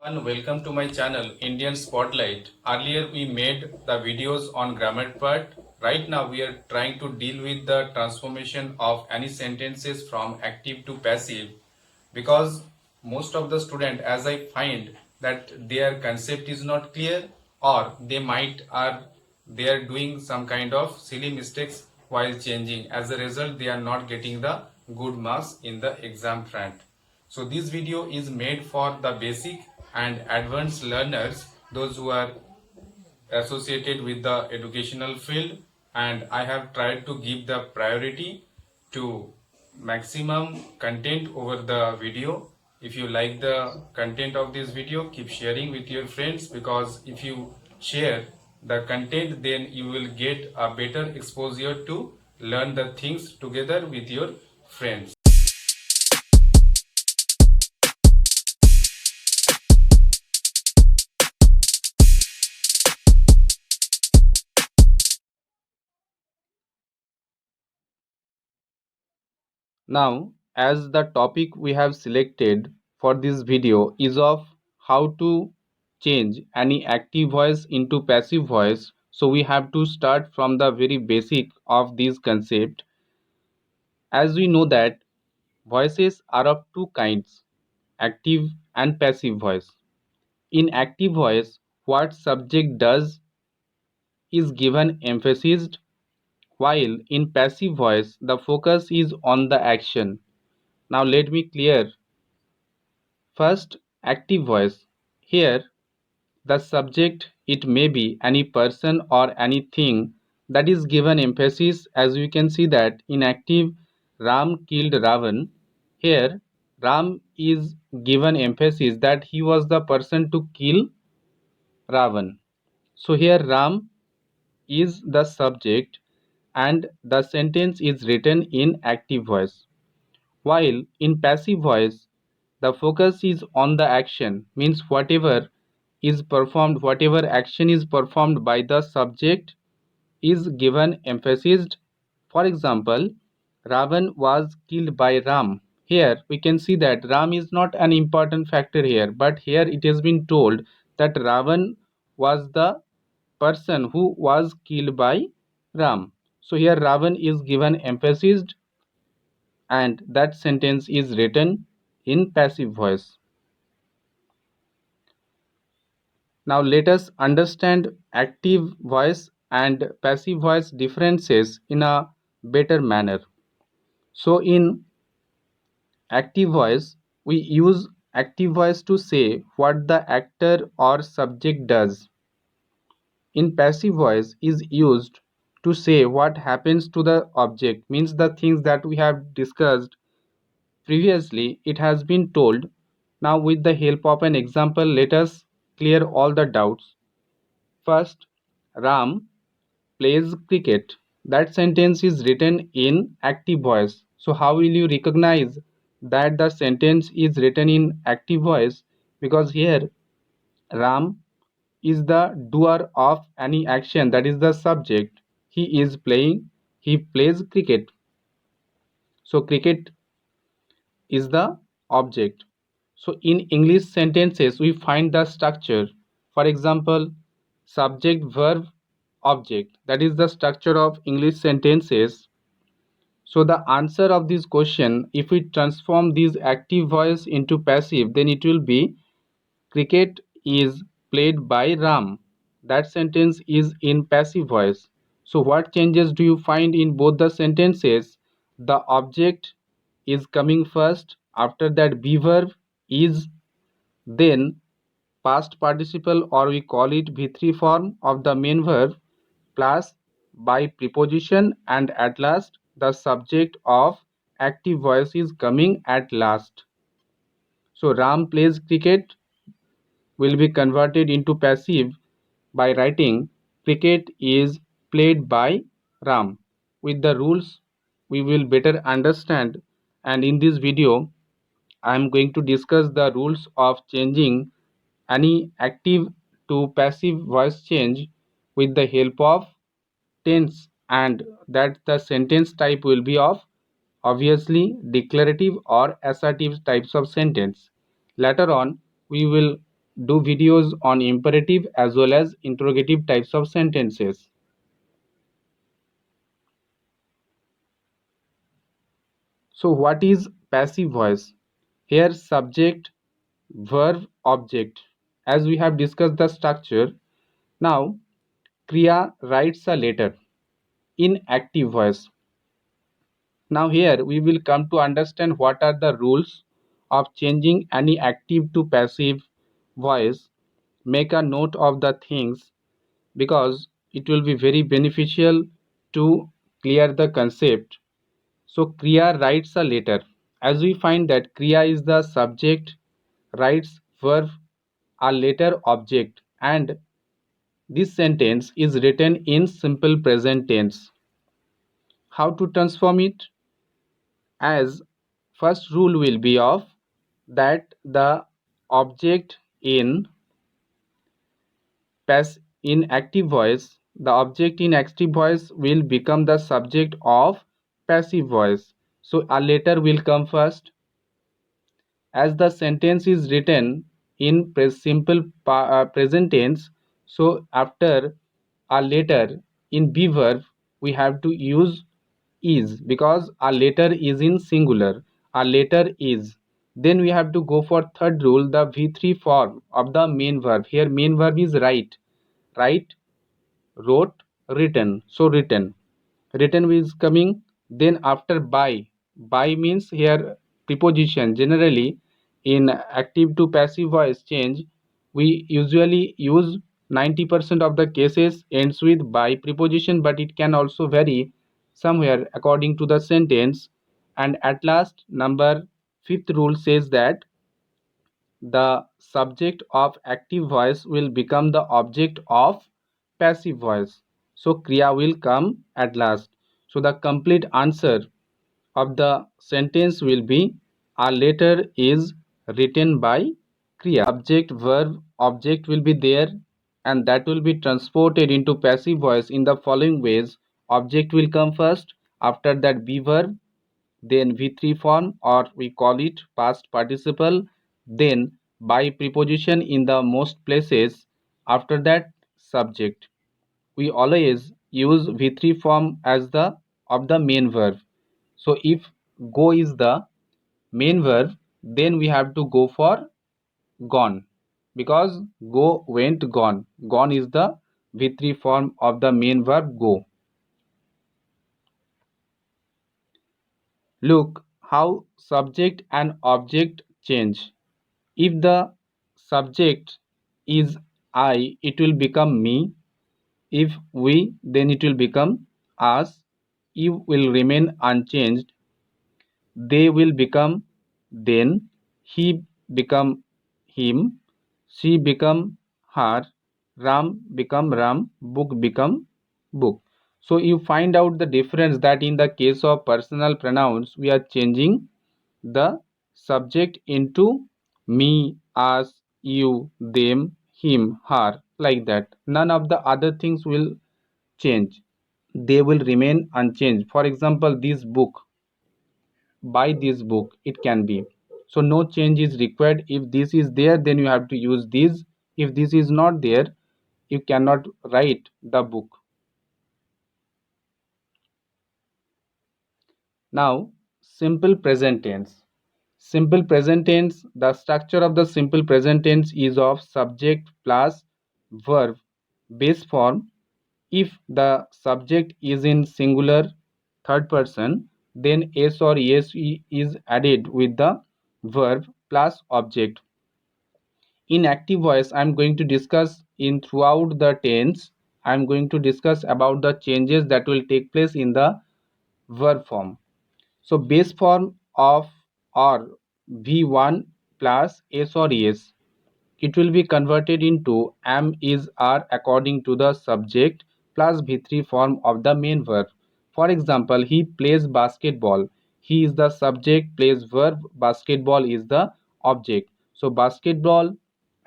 And welcome to my channel Indian Spotlight. Earlier we made the videos on grammar part. Right now we are trying to deal with the transformation of any sentences from active to passive, because most of the student, as I find, that their concept is not clear, or they might are they are doing some kind of silly mistakes while changing. As a result, they are not getting the good marks in the exam front. So this video is made for the basic and advanced learners, those who are associated with the educational field, and I have tried to give the priority to maximum content over the video. If you like the content of this video, keep sharing with your friends, because if you share the content, then you will get a better exposure to learn the things together with your friends. Now, as the topic we have selected for this video is of how to change any active voice into passive voice, so we have to start from the very basic of this concept. As we know that voices are of two kinds, active and passive voice. In active voice, what subject does is given emphasis, while in passive voice, the focus is on the action. Now let me clear. First, active voice. Here, the subject, it may be any person or anything, that is given emphasis. As you can see that in active, Ram killed Ravan. Here, Ram is given emphasis that he was the person to kill Ravan. So here Ram is the subject and the sentence is written in active voice. While in passive voice, the focus is on the action, means whatever action is performed by the subject is given emphasis. For example, Ravan was killed by Ram. Here we can see that Ram is not an important factor here, but here it has been told that Ravan was the person who was killed by Ram. So here Ravan is given emphasis and that sentence is written in passive voice. Now let us understand active voice and passive voice differences in a better manner. So in active voice, we use active voice to say what the actor or subject does. In passive voice is used to say what happens to the object, means the things that we have discussed previously, it has been told. Now with the help of an example, let us clear all the doubts. First, Ram plays cricket. That sentence is written in active voice. So how will you recognize that the sentence is written in active voice? Because here Ram is the doer of any action, that is the subject. He plays cricket. So cricket is the object. So in English sentences, we find the structure. For example, subject, verb, object. That is the structure of English sentences. So the answer of this question, if we transform this active voice into passive, then it will be cricket is played by Ram. That sentence is in passive voice. So what changes do you find in both the sentences? The object is coming first, after that be verb is, then past participle, or we call it V3 form of the main verb, plus by preposition, and at last the subject of active voice is coming at last. So Ram plays cricket will be converted into passive by writing cricket is played by Ram. With the rules we will better understand, and in this video I am going to discuss the rules of changing any active to passive voice change with the help of tense, and that the sentence type will be of obviously declarative or assertive types of sentence. Later on we will do videos on imperative as well as interrogative types of sentences. So what is passive voice? Here subject, verb, object. As we have discussed the structure, now Kriya writes a letter in active voice. Now here we will come to understand what are the rules of changing any active to passive voice. Make a note of the things because it will be very beneficial to clear the concept. So Kriya writes a letter. As we find that Kriya is the subject, writes verb, a letter object, and this sentence is written in simple present tense. How to transform it? As first rule will be of that the object in active voice, the object in active voice will become the subject of passive voice. So a letter will come first. As the sentence is written in simple present tense, so after a letter in be verb we have to use is because a letter is in singular, a letter is. Then we have to go for third rule, the v3 form of the main verb. Here main verb is write, write, wrote, written. So written is coming. Then after by means here preposition. Generally in active to passive voice change we usually use 90% of the cases ends with by preposition, but it can also vary somewhere according to the sentence. And at last number fifth rule says that the subject of active voice will become the object of passive voice. So Kriya will come at last. So the complete answer of the sentence will be a letter is written by Kriya. Subject, verb, object will be there and that will be transported into passive voice in the following ways. Object will come first, after that be verb, then v3 form or we call it past participle, then by preposition in the most places, after that subject. We always use v3 form as the of the main verb. So if go is the main verb, then we have to go for gone because go, went, gone. Gone is the v3 form of the main verb go. Look how subject and object change. If the subject is I, it will become me. If we, then it will become us. If will remain unchanged, they will become then, he become him, she become her, Ram become Ram, book become book. So you find out the difference that in the case of personal pronouns we are changing the subject into me, us, you, them, him, her, like that. None of the other things will change. They will remain unchanged. For example, this book, buy this book, it can be. So no change is required. If this is there, then you have to use this. If this is not there, you cannot write the book. Now, simple present tense. Simple present tense, the structure of the simple present tense is of subject plus verb base form. If the subject is in singular third person, then s or es is added with the verb plus object. In active voice, I'm going to discuss in throughout the tense. I'm going to discuss about the changes that will take place in the verb form. So base form of or v1 plus s or es, it will be converted into am, is, are according to the subject plus v3 form of the main verb. For example, he plays basketball. He is the subject, plays verb, basketball is the object. So basketball,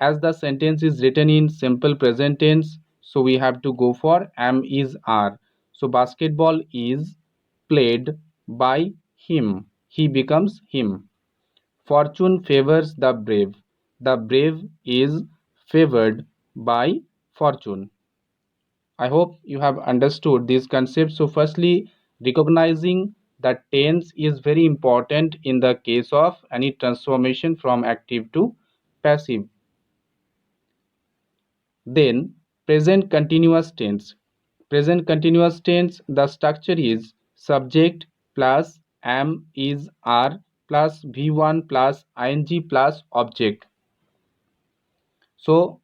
as the sentence is written in simple present tense, so we have to go for am, is, are. So basketball is played by him. He becomes him. Fortune favors the brave. The brave is favored by fortune. I hope you have understood these concepts. So, firstly, recognizing that tense is very important in the case of any transformation from active to passive. Then, present continuous tense. Present continuous tense, the structure is subject plus am is are plus v1 plus ing plus object. So,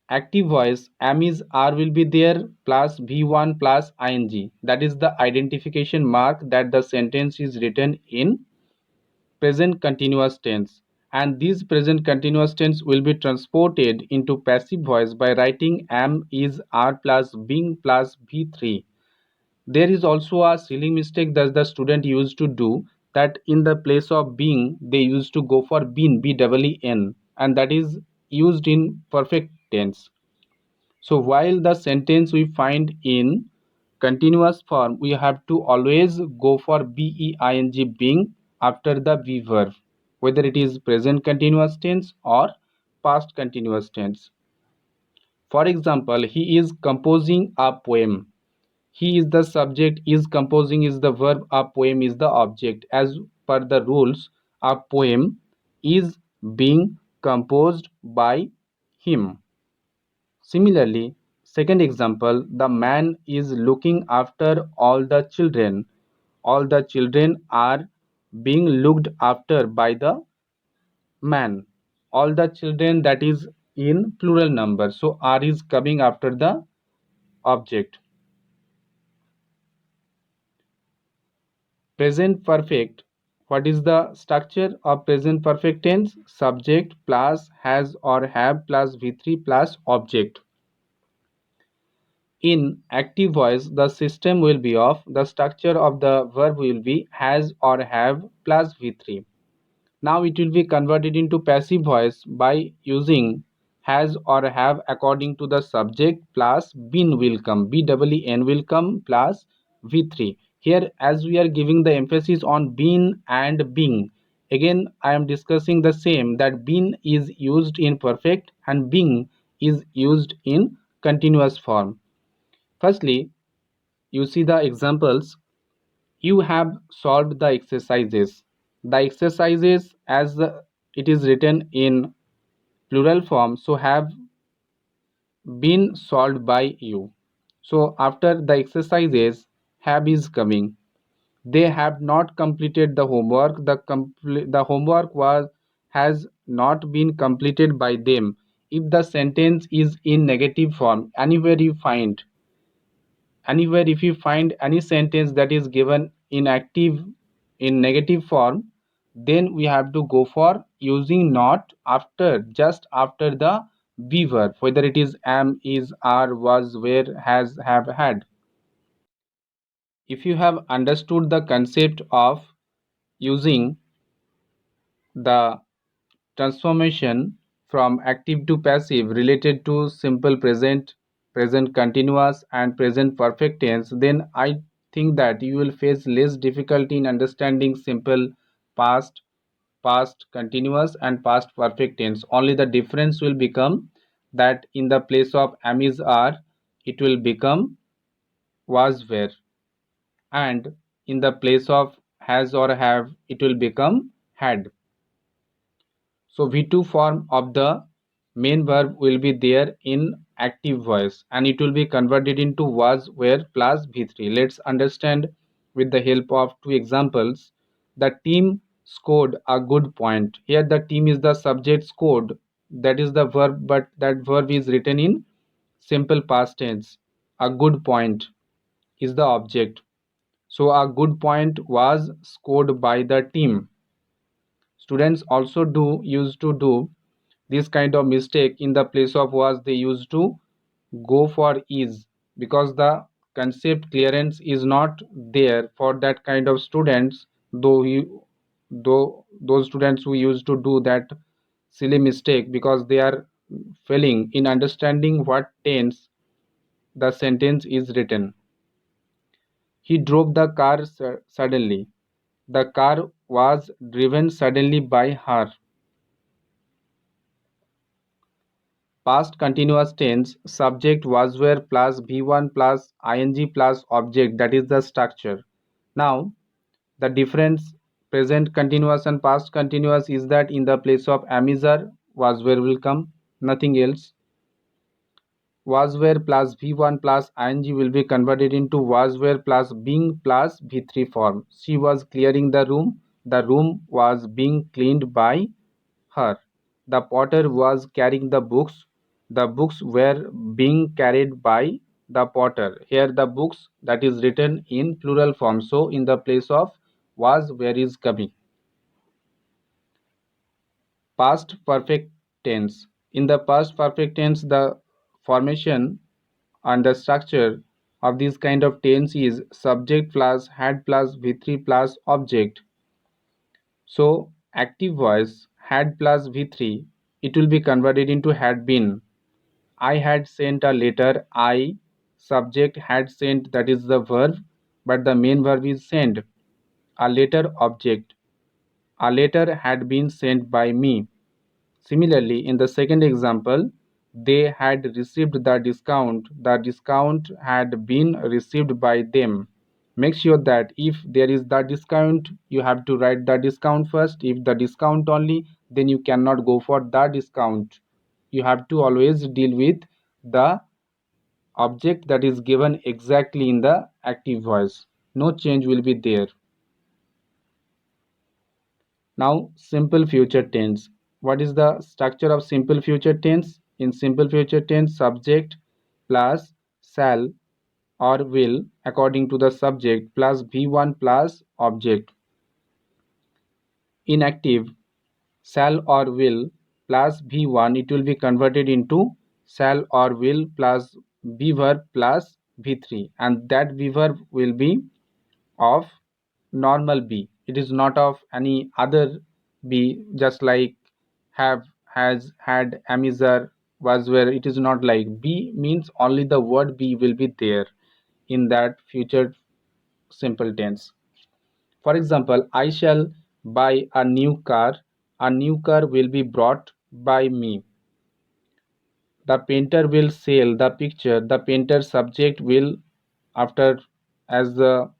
active voice am is are will be there plus v1 plus ing. That is the identification mark that the sentence is written in present continuous tense, and this present continuous tense will be transported into passive voice by writing am is are plus being plus v3. There is also a silly mistake that the student used to do, that in the place of being they used to go for been, b-e-e-n, and that is used in perfect tense. So while the sentence we find in continuous form, we have to always go for being, being after the be verb, whether it is present continuous tense or past continuous tense. For example, he is composing a poem. He is the subject, is composing is the verb, a poem is the object. As per the rules, a poem is being composed by him. Similarly, second example, the man is looking after all the children. All the children are being looked after by the man. All the children, that is in plural number. So are is coming after the object. Present perfect. What is the structure of present perfect tense? Subject plus has or have plus v3 plus object. In active voice, the system will be of the structure of the verb will be has or have plus v3. Now it will be converted into passive voice by using has or have according to the subject plus been will come, b-e-e-n will come plus v3. Here, as we are giving the emphasis on been and being, again I am discussing the same, that been is used in perfect and being is used in continuous form. Firstly, you see the examples. You have solved the exercises. The exercises, as it is written in plural form, so have been solved by you. So after the exercises, have is coming. They have not completed the homework. The homework was has not been completed by them. If the sentence is in negative form, anywhere if you find any sentence that is given in active in negative form, then we have to go for using not after, just after the be verb, whether it is am, is, are, was, were, has, have, had. If you have understood the concept of using the transformation from active to passive related to simple present, present continuous, and present perfect tense, then I think that you will face less difficulty in understanding simple past, past continuous, and past perfect tense. Only the difference will become that in the place of am is are, it will become was were, and in the place of has or have, it will become had. So V2 form of the main verb will be there in active voice, and it will be converted into was, were plus V3. Let's understand with the help of two examples. The team scored a good point. Here the team is the subject, scored, that is the verb, but that verb is written in simple past tense. A good point is the object. So a good point was scored by the team. Students also used to do this kind of mistake. In the place of was, they used to go for is, because the concept clearance is not there for that kind of students, though those students who used to do that silly mistake, because they are failing in understanding what tense the sentence is written. He drove the car suddenly. The car was driven suddenly by her. Past continuous tense, subject was were plus V1 plus ing plus object, that is the structure. Now the difference present continuous and past continuous is that in the place of amizar was where will come, nothing else. Was where plus V1 plus ing will be converted into was where plus being plus V3 form. She was clearing the room. The room was being cleaned by her. The potter was carrying the books. The books were being carried by the potter. Here the books that is written in plural form. So in the place of was where is coming. Past perfect tense. In the past perfect tense, the formation and the structure of this kind of tense is subject plus had plus V3 plus object. So active voice had plus V3, it will be converted into had been. I had sent a letter. I subject had sent, that is the verb, but the main verb is send. A letter object. A letter had been sent by me. Similarly, in the second example, they had received the discount. The discount had been received by them. Make sure that if there is the discount, you have to write the discount first. If the discount only, then you cannot go for the discount. You have to always deal with the object that is given exactly in the active voice. No change will be there. Now, simple future tense. What is the structure of simple future tense? In simple future tense, subject plus shall or will according to the subject plus V1 plus object. In active, shall or will plus V1, it will be converted into shall or will plus V verb plus V3, and that V verb will be of normal be. It is not of any other be, just like have, has, had, amizar, was, where. It is not like be means only the word be will be there in that future simple tense. For example, I shall buy a new car. A new car will be brought by me. The painter will sell the picture. The painter subject will, after, as the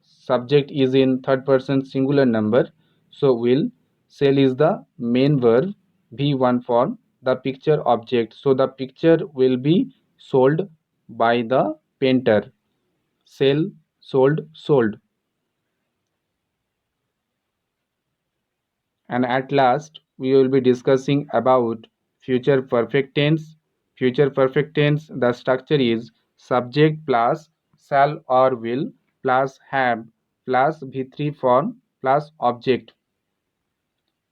subject is in third person singular number, so will, sell is the main verb, V1 form, the picture object, so the picture will be sold by the painter. Sell, sold, sold. And at last we will be discussing about future perfect tense. Future perfect tense, the structure is subject plus shall or will plus have plus V3 form plus object.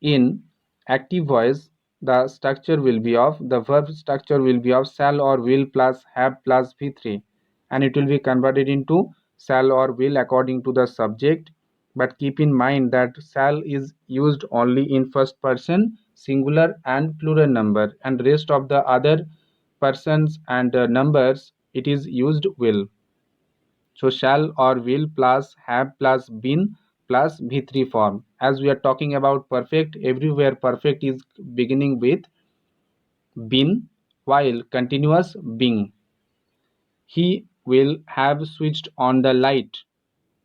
In active voice, the structure will be of, the verb structure will be of shall or will plus have plus V3, and it will be converted into shall or will according to the subject. But keep in mind that shall is used only in first person singular and plural number, and rest of the other persons and numbers it is used will. So shall or will plus have plus been plus V3 form. As we are talking about perfect, everywhere perfect is beginning with been, while continuous being. He will have switched on the light.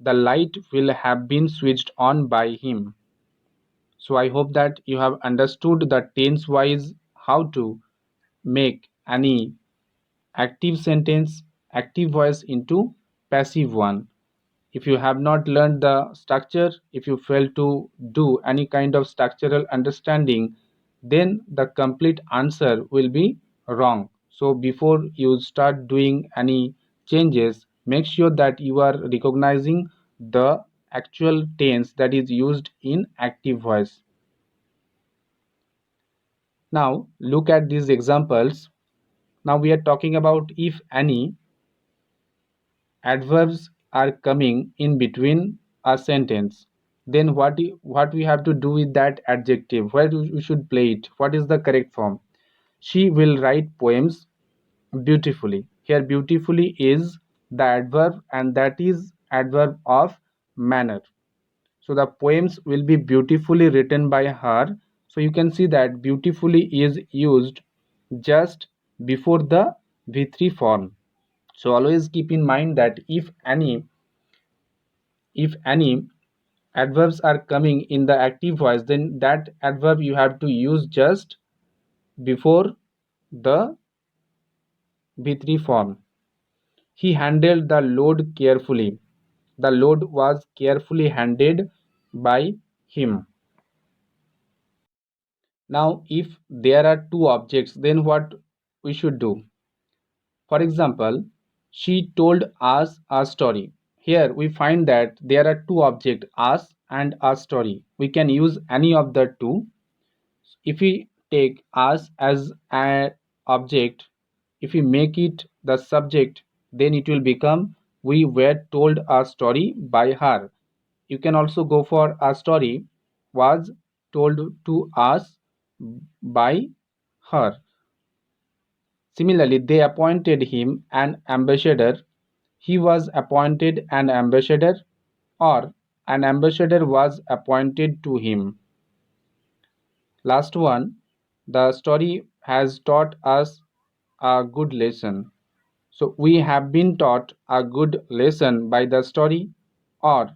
The light will have been switched on by him. So I hope that you have understood the tense wise how to make any active sentence, active voice into passive one. If you have not learned the structure, if you fail to do any kind of structural understanding, then the complete answer will be wrong. So before you start doing any changes, make sure that you are recognizing the actual tense that is used in active voice. Now look at these examples. Now we are talking about if any adverbs are coming in between a sentence, then what we have to do with that adjective, where we should play it, what is the correct form. She will write poems beautifully. Here beautifully is the adverb, and that is adverb of manner. So the poems will be beautifully written by her. So you can see that beautifully is used just before the V3 form. So always keep in mind that if any adverbs are coming in the active voice, then that adverb you have to use just before the V3 form. He handled the load carefully. The load was carefully handled by him. Now, if there are two objects, then what we should do? For example, she told us a story. Here we find that there are two objects, us and a story. We can use any of the two. If we take us as an object, if we make it the subject, then it will become we were told a story by her. You can also go for a story was told to us by her. Similarly, they appointed him an ambassador. He was appointed an ambassador, or an ambassador was appointed to him. Last one, the story has taught us a good lesson. So we have been taught a good lesson by the story, or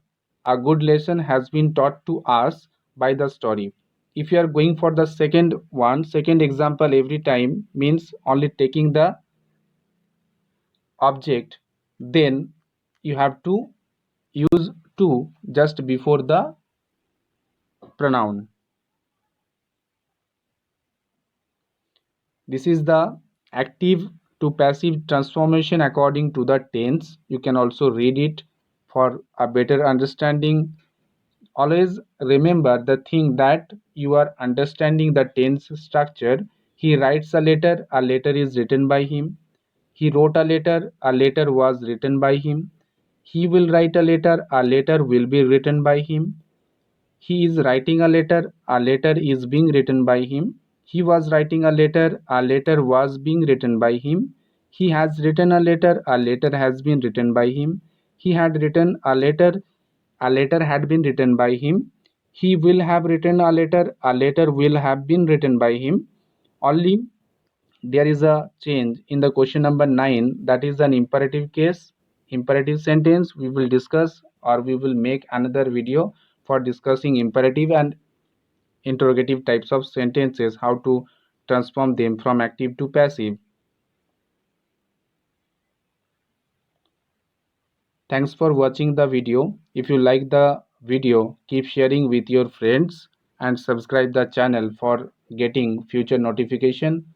a good lesson has been taught to us by the story. If you are going for the second one, second example every time means only taking the object, then you have to use to just before the pronoun. This is the active to passive transformation according to the tense. You can also read it for a better understanding. Always remember the thing that you are understanding the tense structure. He writes a letter is written by him. He wrote a letter was written by him. He will write a letter will be written by him. He is writing a letter is being written by him. He was writing a letter was being written by him. He has written a letter has been written by him. He had written a letter had been written by him. He will have written a letter will have been written by him. Only there is a change in the question number 9, that is an imperative case. Imperative sentence we will discuss, or we will make another video for discussing imperative and interrogative types of sentences, how to transform them from active to passive. Thanks for watching the video. If you like the video, keep sharing with your friends and subscribe the channel for getting future notification.